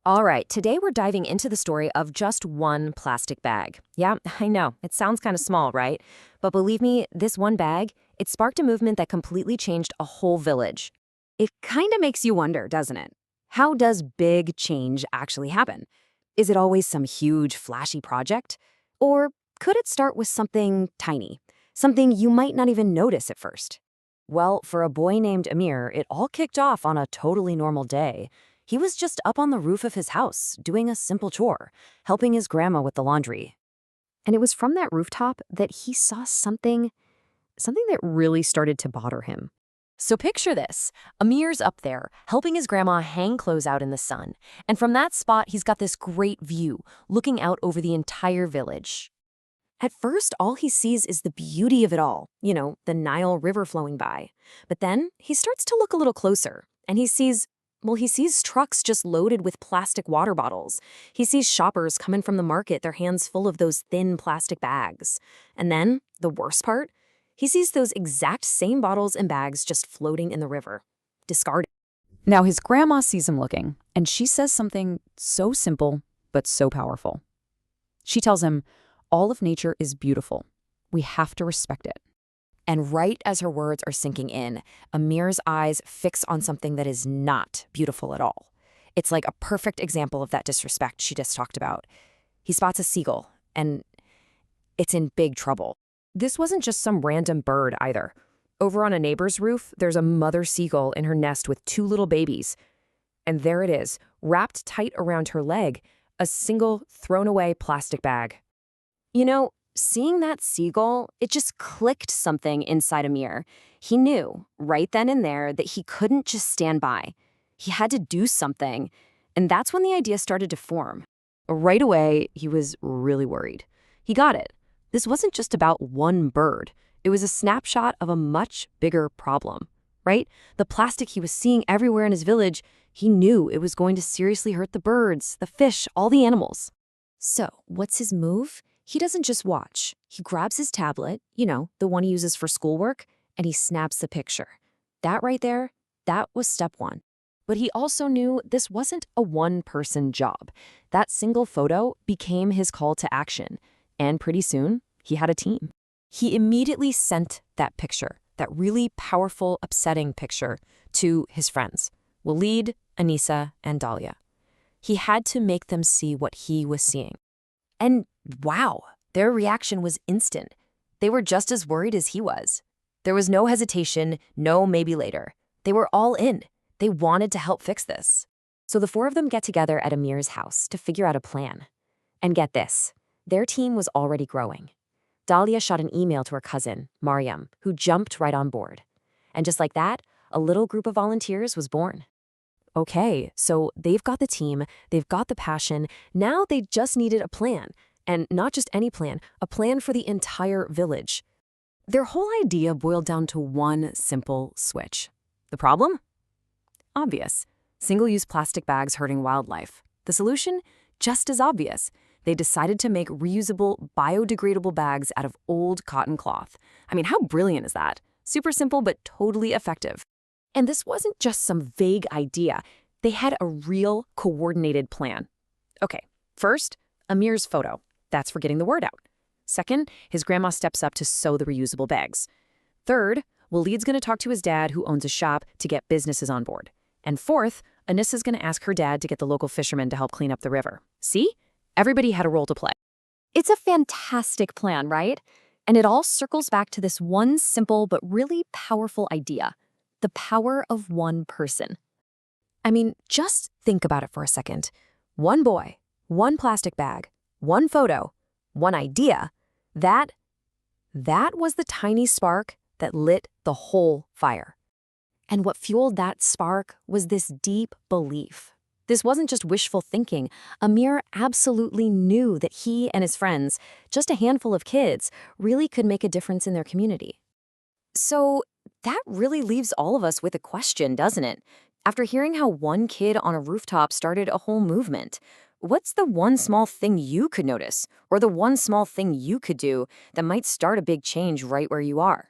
All right, today we're diving into the story of just one plastic bag. Yeah, I know, it sounds kind of small, right? But believe me, this one bag, it sparked a movement that completely changed a whole village. It kind of makes you wonder, doesn't it? How does big change actually happen? Is it always some huge, flashy project? Or could it start with something tiny? Something you might not even notice at first? Well, for a boy named Amir, it all kicked off on a totally normal day. He was just up on the roof of his house, doing a simple chore, helping his grandma with the laundry. And it was from that rooftop that he saw something that really started to bother him. So picture this. Amir's up there, helping his grandma hang clothes out in the sun. And from that spot, he's got this great view, looking out over the entire village. At first, all he sees is the beauty of it all, the Nile River flowing by. But then he starts to look a little closer, and he sees trucks just loaded with plastic water bottles. He sees shoppers coming from the market, their hands full of those thin plastic bags. And then, the worst part, he sees those exact same bottles and bags just floating in the river, discarded. Now his grandma sees him looking, and she says something so simple but so powerful. She tells him, all of nature is beautiful. We have to respect it. And right as her words are sinking in, Amir's eyes fix on something that is not beautiful at all. It's like a perfect example of that disrespect she just talked about. He spots a seagull, and it's in big trouble. This wasn't just some random bird either. Over on a neighbor's roof, there's a mother seagull in her nest with two little babies. And there it is, wrapped tight around her leg, a single thrown-away plastic bag. Seeing that seagull, it just clicked something inside Amir. He knew, right then and there, that he couldn't just stand by. He had to do something, and that's when the idea started to form. Right away, he was really worried. He got it. This wasn't just about one bird. It was a snapshot of a much bigger problem, right? The plastic he was seeing everywhere in his village, he knew it was going to seriously hurt the birds, the fish, all the animals. So, what's his move? He doesn't just watch. He grabs his tablet, the one he uses for schoolwork, and he snaps the picture. That right there, that was step one. But he also knew this wasn't a one-person job. That single photo became his call to action. And pretty soon, he had a team. He immediately sent that picture, that really powerful, upsetting picture, to his friends, Walid, Anissa, and Dahlia. He had to make them see what he was seeing. And wow, their reaction was instant. They were just as worried as he was. There was no hesitation, no maybe later. They were all in. They wanted to help fix this. So the four of them get together at Amir's house to figure out a plan. And get this, their team was already growing. Dahlia shot an email to her cousin, Mariam, who jumped right on board. And just like that, a little group of volunteers was born. Okay, so they've got the team, they've got the passion, now they just needed a plan. And not just any plan, a plan for the entire village. Their whole idea boiled down to one simple switch. The problem? Obvious. Single-use plastic bags hurting wildlife. The solution? Just as obvious. They decided to make reusable, biodegradable bags out of old cotton cloth. I mean, how brilliant is that? Super simple, but totally effective. And this wasn't just some vague idea. They had a real, coordinated plan. Okay, first, Amir's photo. That's for getting the word out. Second, his grandma steps up to sew the reusable bags. Third, Walid's going to talk to his dad, who owns a shop, to get businesses on board. And fourth, Anissa's going to ask her dad to get the local fishermen to help clean up the river. See? Everybody had a role to play. It's a fantastic plan, right? And it all circles back to this one simple but really powerful idea. The power of one person. I mean, just think about it for a second. One boy, one plastic bag, one photo, one idea. That was the tiny spark that lit the whole fire. And what fueled that spark was this deep belief. This wasn't just wishful thinking. Amir absolutely knew that he and his friends, just a handful of kids, really could make a difference in their community. So that really leaves all of us with a question, doesn't it? After hearing how one kid on a rooftop started a whole movement, what's the one small thing you could notice, or the one small thing you could do that might start a big change right where you are?